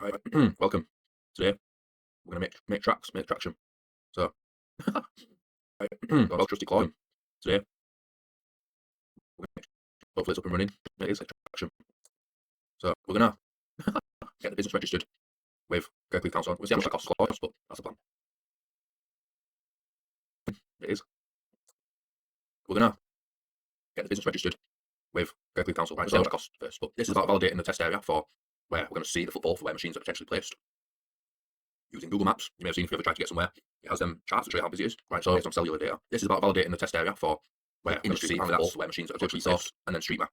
Right, welcome. Today we're gonna make tracks, make traction. So, right, well, trusty Claude. Today, hopefully it's up and running. It is traction. So we're gonna get the business registered with Kirklees Council. We'll see how much that costs, Claude, but that's the plan. It is. We're gonna get the business registered with Kirklees Council. Right, we'll see how much that costs first. But this is about validating the test area for where we're gonna see the footfall for where machines are potentially placed. Using Google Maps, you may have seen if you ever tried to get somewhere, it has them charts that show you how busy it is. Right, so based on cellular data. This is about validating the test area for where industry footfall, where machines are potentially sourced, and then street map.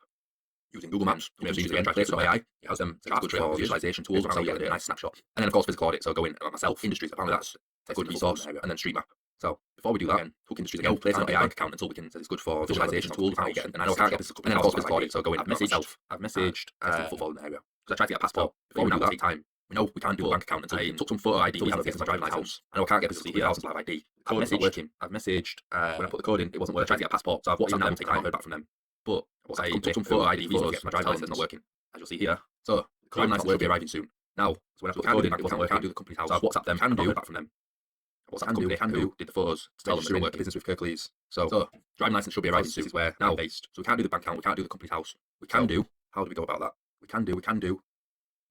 Using Google Maps, you may have seen if you try to get some AI, it has them charts for visualization tools and cellular data, nice snapshot. And then of course physical audit, so going myself, industries, apparently that's a good resource, and then street map. So before we do that, hook industries again, place an AI bank account until we can say it's good for visualization tools, how you get, and I know I can't get this, and then of course physical audit, so going myself, I've messaged footfall in the area. Because I tried to get a passport, before we do that, take time. We know we can't do a bank account until I took some photo ID, we have to get my driving license. I know I can't get this live ID. I've messaged, when I put the code in, it wasn't working. I tried to get a passport, so I've WhatsApped them, take time, heard back from them. But I took some photo ID photos to get my driving license, not working, as you'll see here. So the driving license will be arriving soon. Now, so when I put the code in, it wasn't working, I can't do the company's house. So I've WhatsApped them, can do, back from them. WhatsApp company, they can do, did the photos, to tell them they're working business with Kirklees. So driving license should be arriving soon, is where now I'm based. So we can't do the bank account, we can't do the company's house. We can do, how do we go about that? We can do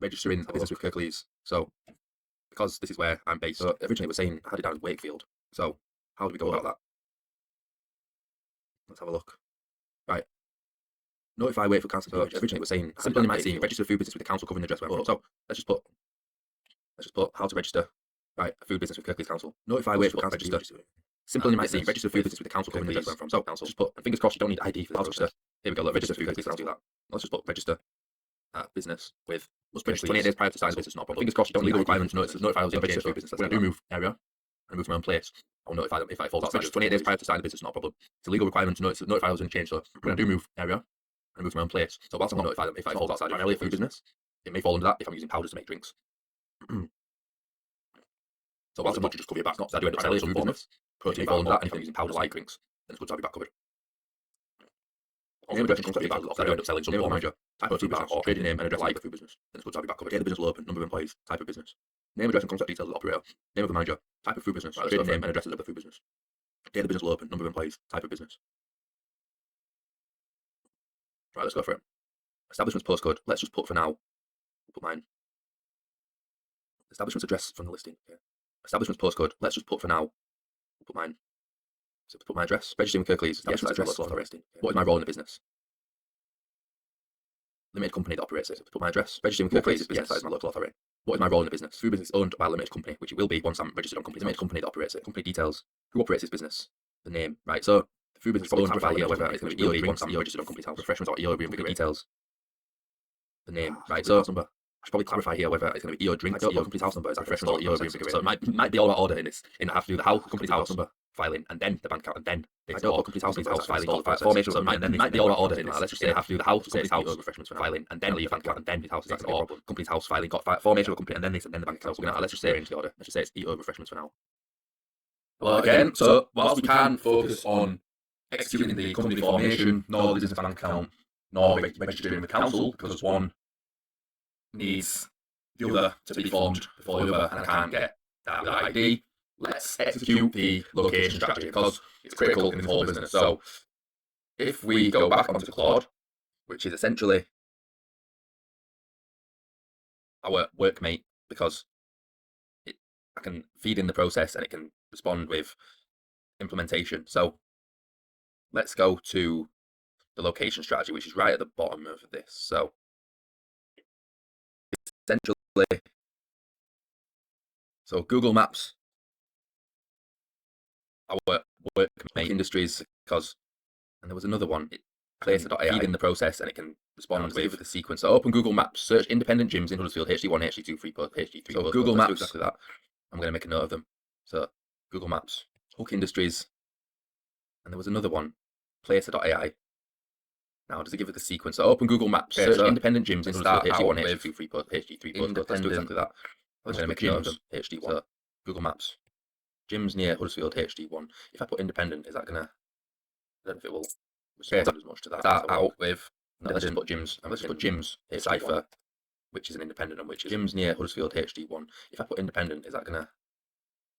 registering a business with Kirklees. So because this is where I'm based, so originally we're saying I had it down as Wakefield. So how do we go about that? Let's have a look. Right. Notify Wakefield Council. So originally we're saying simple and inviting, register a food business with the council covering the address where I'm from. So let's just put how to register. Right, a food business with Kirklees Council. Notify Wakefield Council register. Simple and inviting, register a food business with the council covering the address where I'm from. So council, just put, and fingers crossed you don't need ID for the register. Here we go, look, register food Kirklees Council. That. Let's just put register business with, must register 28 days prior to sign the business, not a problem. Fingers crossed you don't need legal requirements, notify those in register food business. When I do move area, and move to my own place, I'll notify them if I fall outside. 28 days prior to sign the business, not a problem. It's a legal requirement to notify those in change. So when I do move area and move to my own place, so whilst I'm going to notify them if I fall outside primarily a food business, it may fall under that if I'm using powders to make drinks. So whilst I'm not just cover your back, not I do end up selling some food business, protein may fall under that, and if I'm using powders like drinks, then it's good to have your back covered. Name, address, and contact details. I do end up selling some name of manager, type of food business, or trading name and address like a food business. Then it's good to have your back covered. Date the business will open, number of employees, type of business. Name, address, and contact details of the operator. Name of the manager, type of food business, trading name and addresses of the food business. Date the business will open, number of employees, type of business. Right, let's go for it. Establishment's postcode. Let's just put for now. Put mine. Establishment's address from the listing. Okay. Establishment's postcode. Let's just put for now. Put mine. So put my address. Registering with Kirklees. Establishment address. Local authority. What is my role in the business? Limited company that operates it. So put my address. Registering with Kirklees. Business that is my local authority. What is my role in the business? Food business owned by a limited company, which it will be once I'm registered on company. Limited company that operates it. Company details. Who operates this business? The name. Right. So the food business is owned by here, whether it's going to be EOB once I'm registered on company's house. Refreshments or EOB and bigger details. The name. Right. So number. I should probably clarify here whether it's going to be EO drinks, EO company's house number, is that refreshments or EO and bigger. So it might be all about order in this. In I have to do the house, company's house number, filing, and then the bank account, and then I don't put company's house needs house filing, all the formation. So it might be all about order in this. Let's just say I have to do the house, company's house, refreshments for filing, and then leave bank account, and then his house is or company's house filing, got formation of a company, and then this, and then the bank account. So let's just say arrange the order. Let's just say it's EO refreshments for now. Well, again, so whilst we can focus on executing the company formation, nor the business bank account, nor registering the council, because one needs the other to be formed before the other, and I can't get that with ID. Let's execute the location strategy because it's critical in the whole business. So if we go back onto Claude, which is essentially our workmate, because I can feed in the process and it can respond with implementation. So let's go to the location strategy, which is right at the bottom of this. So essentially, so Google Maps, our workmate industries, because, and there was another one, Placer.ai, feed in the process and it can respond with the sequence. So open Google Maps, search independent gyms in Huddersfield, HD1, HD2, HD3. So Google Maps, exactly that. I'm going to make a note of them. So Google Maps, Hook Industries, and there was another one, Placer.ai. Now, does it give it the sequence? So open Google Maps, search independent gyms in Huddersfield, HD1, HD2, HD3. Let's do exactly that. I'm going to make a note of them, HD1. So Google Maps, gyms near Huddersfield, HD1. If I put independent, is that going to, I don't know if it will respond as much to that. Start out with, no, let's just put gyms, and let's just put gyms, Cypher, which is an independent and which is gyms near Huddersfield HD1. If I put independent, is that gonna?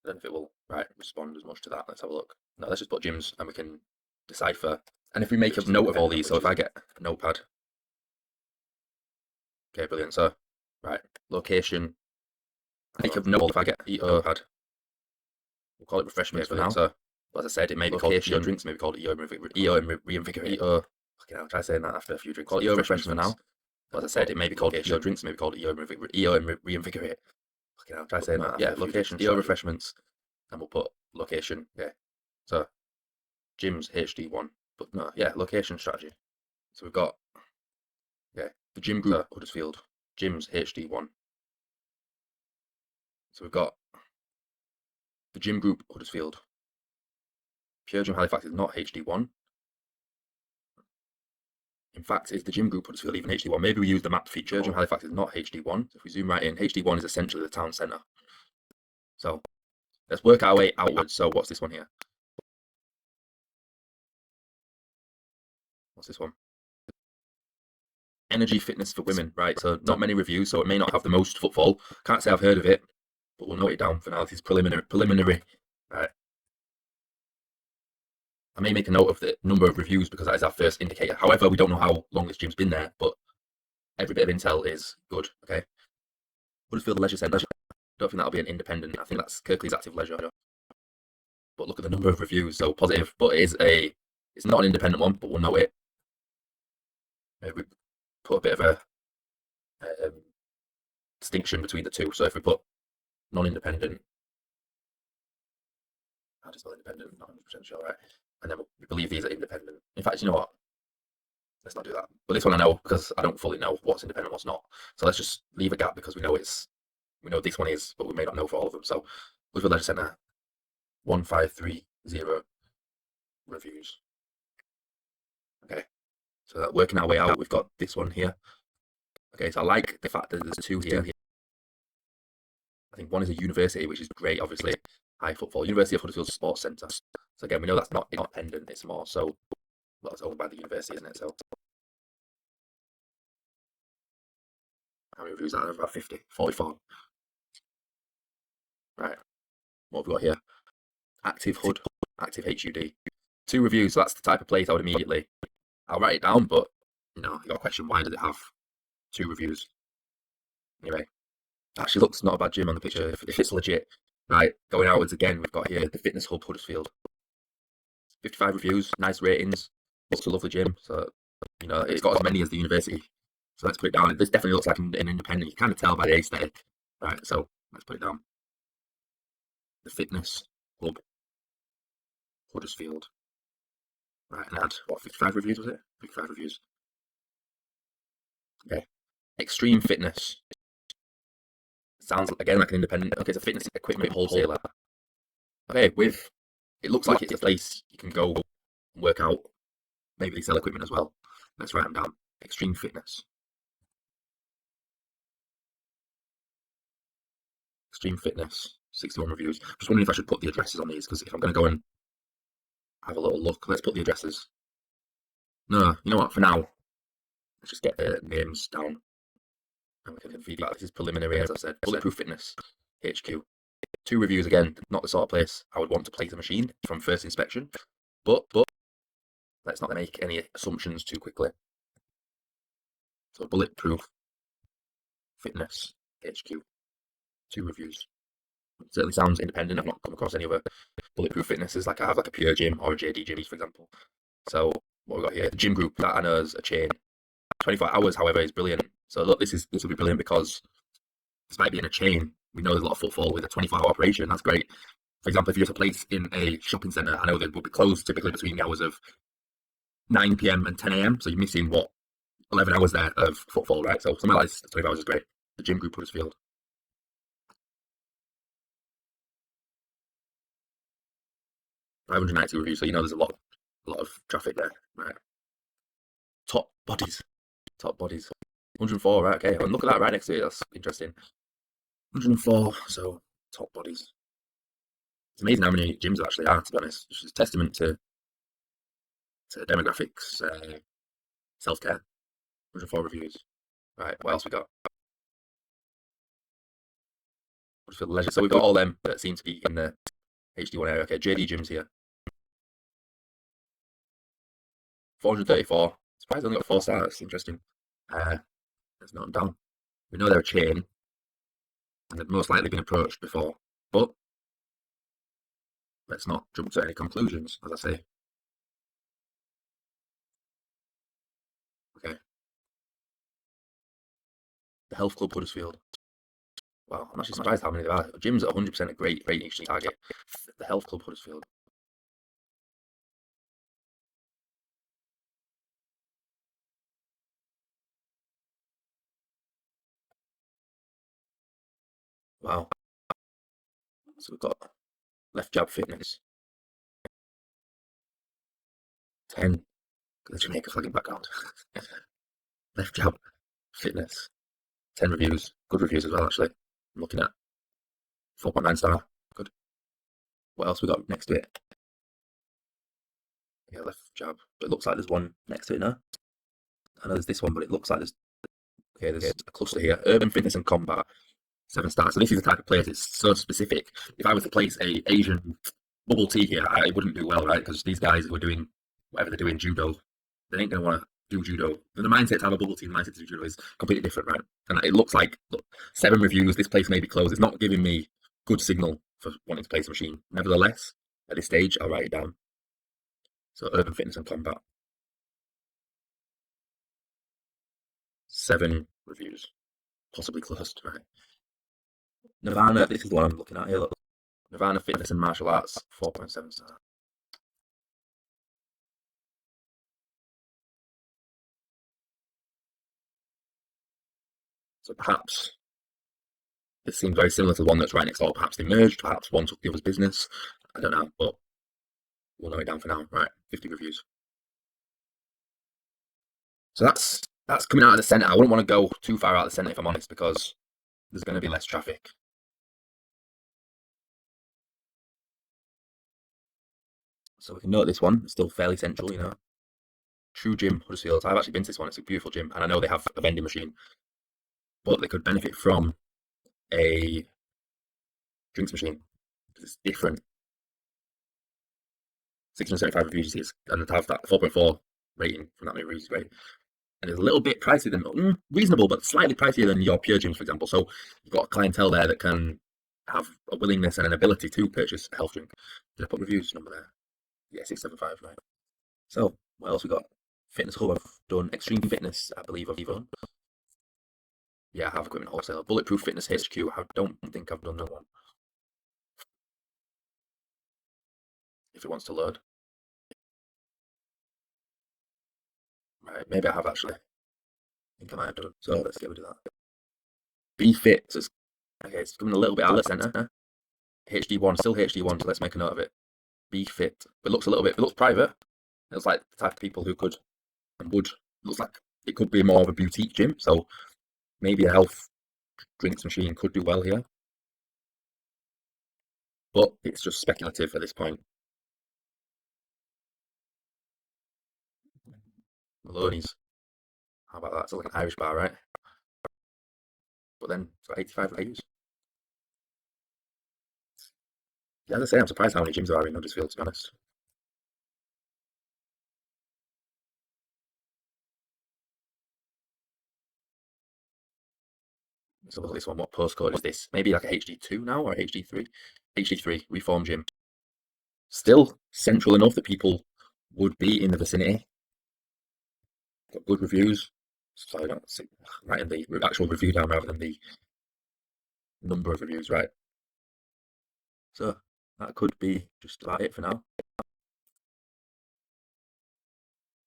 I don't know if it will respond as much to that. Let's have a look. No, let's just put gyms and we can decipher. And if we make a note of all these, so if I get a notepad, okay, brilliant. So location. Make a note if I get EO pad. We'll call it refreshments for now. So, as I said, it may be called EO drinks, maybe called EO and reinvigorate. EO. Okay, I'll try saying that after a few drinks. Call it EO refreshments for now. As I said, it may be called EO drinks, maybe called EO and reinvigorate. Okay, I'll try saying that. Yeah, location, EO refreshments, and we'll put location. Okay, so gyms HD1, but no, yeah, location strategy. So we've got the gym group Huddersfield, gyms HD1. So we've got the gym group Huddersfield. Pure Gym Halifax is not HD1. In fact, is the gym group Huddersfield even HD1? Maybe we use the map feature. Pure Gym Halifax is not HD1. So if we zoom right in, HD1 is essentially the town centre. So let's work our way outwards. So what's this one here? What's this one? Energy Fitness for Women, right? So not many reviews, so it may not have the most footfall. Can't say I've heard of it, but we'll note it down for now. This is preliminary. Right. I may make a note of the number of reviews because that is our first indicator. However, we don't know how long this gym's been there, but every bit of intel is good, okay? Huddersfield Leisure Centre. Don't think that'll be an independent. I think that's Kirklees Active Leisure. But look at the number of reviews, so positive. But it's not an independent one, but we'll note it. Maybe put a bit of a distinction between the two. So if we put non-independent, how do you spell independent? Not 100% sure, right? And then we believe these are independent. In fact, you know what? Let's not do that. But this one I know because I don't fully know what's independent, what's not. So let's just leave a gap because we know this one is, but we may not know for all of them. So Huddersfield Leisure Centre, 1530 reviews. Okay, so that working our way out, we've got this one here. Okay, so I like the fact that there's two here. I think one is a university, which is great, obviously. High footfall. University of Huddersfield Sports Centre. So again, we know that's not independent, it's more so, well, it's owned by the university, isn't it? So how many reviews are there? About 50, 44. Right, what have we got here? Active HUD, Active HUD. 2 reviews, so that's the type of place I would immediately, I'll write it down, but, you got a question, why does it have 2 reviews? Anyway, actually looks not a bad gym on the picture, if it's legit. Right, going outwards again, we've got here the Fitness Hub Huddersfield. 55 reviews, nice ratings, looks a lovely gym, so, it's got as many as the university. So let's put it down. This definitely looks like an independent. You can kind of tell by the aesthetic. Right, so let's put it down. The Fitness Hub Huddersfield. Right, and add, 55 reviews was it? 55 reviews. Okay. Extreme Fitness. Sounds, again, like an independent. Okay, it's a fitness equipment wholesaler. Okay, it looks like it's a place you can go and work out. Maybe they sell equipment as well. Let's write them down. Extreme Fitness. Extreme Fitness, 61 reviews. Just wondering if I should put the addresses on these, because if I'm going to go and have a little look, let's put the addresses. No, you know what, for now, let's just get the names down. And we can feed back. This is preliminary, as I said. Bulletproof Fitness, HQ. 2 reviews again, not the sort of place I would want to place a machine from first inspection. But let's not make any assumptions too quickly. So Bulletproof Fitness, HQ. 2 reviews. Certainly sounds independent. I've not come across any other Bulletproof Fitnesses. Like I have like a Pure Gym or a JD Gym, for example. So what we got here, the gym group that I know is a chain. 24 hours, however, is brilliant. So look, this will be brilliant because this might be in a chain. We know there's a lot of footfall with a 24-hour operation. That's great. For example, if you're at a place in a shopping centre, I know they will be closed typically between the hours of 9 PM and 10 AM. So you're missing 11 hours there of footfall, right? So something like this, 24 hours is great. The gym group Huddersfield. 590 reviews, so there's a lot of traffic there, right? Top bodies. 104, right? Okay, and look at that right next to it. That's interesting. 104, so top bodies. It's amazing how many gyms there actually are, to be honest. It's just a testament to demographics, self-care. 104 reviews. Right, what else we got? Huddersfield Leisure. So we've got all them that seem to be in the HD1 area. Okay, JD Gyms here. 434. Surprised only got 4 stars. Interesting. Let's note them down. We know they're a chain, and they've most likely been approached before. But let's not jump to any conclusions, as I say. Okay. The Health Club Huddersfield. Wow, I'm actually surprised how many there are. Gyms at 100% a great niche target. The Health Club Huddersfield. Wow. So we've got Left Jab Fitness. 10. The Jamaica flag in background. Left Jab Fitness. 10 reviews. Good reviews as well, actually. I'm looking at 4.9 star. Good. What else we got next to it? Yeah, Left Jab. But it looks like there's one next to it now. I know there's this one, but it looks like there's a cluster here. Urban Fitness and Combat. 7 stars. So this is the type of place that's so specific. If I was to place a Asian bubble tea here, I wouldn't do well, right? Because these guys who are doing whatever they're doing, judo, they ain't going to want to do judo. The mindset to have a bubble tea, the mindset to do judo is completely different, right? And it looks like, look, 7 reviews, this place may be closed. It's not giving me good signal for wanting to place a machine. Nevertheless, at this stage, I'll write it down. So Urban Fitness and Combat. 7 reviews. Possibly closed, right? Nirvana, this is the one I'm looking at here, look. Nirvana Fitness and Martial Arts, 4.7 star. So perhaps this seems very similar to the one that's right next door. Perhaps they merged, perhaps one took the other's business. I don't know, but we'll note it down for now. Right, 50 reviews. So that's coming out of the centre. I wouldn't want to go too far out of the centre if I'm honest, because there's going to be less traffic. So we can note this one. It's still fairly central, you know. True Gym Huddersfield. I've actually been to this one. It's a beautiful gym, and I know they have a vending machine, but they could benefit from a drinks machine. It's different. 675 reviews, and to have that 4.4 rating from that many reviews is great. And it's a little bit pricier than reasonable, but slightly pricier than your pure gyms, for example. So you've got a clientele there that can have a willingness and an ability to purchase a health drink. Did I put reviews number there? Yeah, 675, right. So what else we got? Fitness Hub, I've done. Extreme Fitness, I believe I've done. Yeah, I have Equipment Wholesale. Bulletproof Fitness HQ, I don't think I've done that one. If it wants to load. Right, maybe I have actually. I think I might have done. So let's get rid of that. Be Fit. So it's coming a little bit out of the centre. HD1, still HD1, so let's make a note of it. Be Fit. It looks private. It looks like the type of people who could and would. It looks like it could be more of a boutique gym, so maybe a health drinks machine could do well here. But it's just speculative at this point. Maloney's. How about that? It's like an Irish bar, right? But then it's got 85 reviews. Yeah, as I say, I'm surprised how many gyms there are in Huddersfield, to be honest. Let's look at this one. What postcode is this? Maybe like a HD2 now or a HD3? HD3, Reform Gym. Still central enough that people would be in the vicinity. Got good reviews. So I don't see writing the actual review down rather than the number of reviews, right? So that could be just about it for now.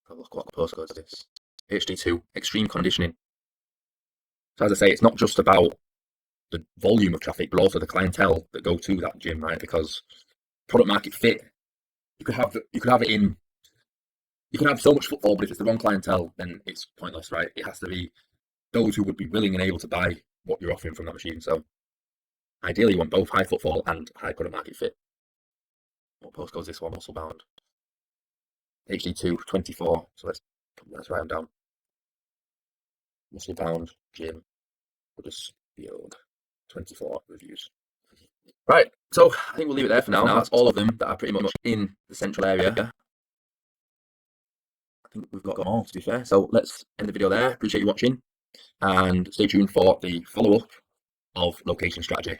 Have a look what postcode is this. HD2, Extreme Conditioning. So as I say, it's not just about the volume of traffic, but also the clientele that go to that gym, right? Because product market fit, you could have it in. You can have so much footfall, but if it's the wrong clientele, then it's pointless, right? It has to be those who would be willing and able to buy what you're offering from that machine. So ideally, you want both high footfall and high product market fit. What postcode is this one? Muscle Bound. HD2 24. So let's write them down. Muscle Bound Gym. Huddersfield 24 reviews. Right, so I think we'll leave it there for now. That's all of them that are pretty much in the central area. I think we've got them all, to be fair. So let's end the video there. Appreciate you watching, and stay tuned for the follow-up of location strategy.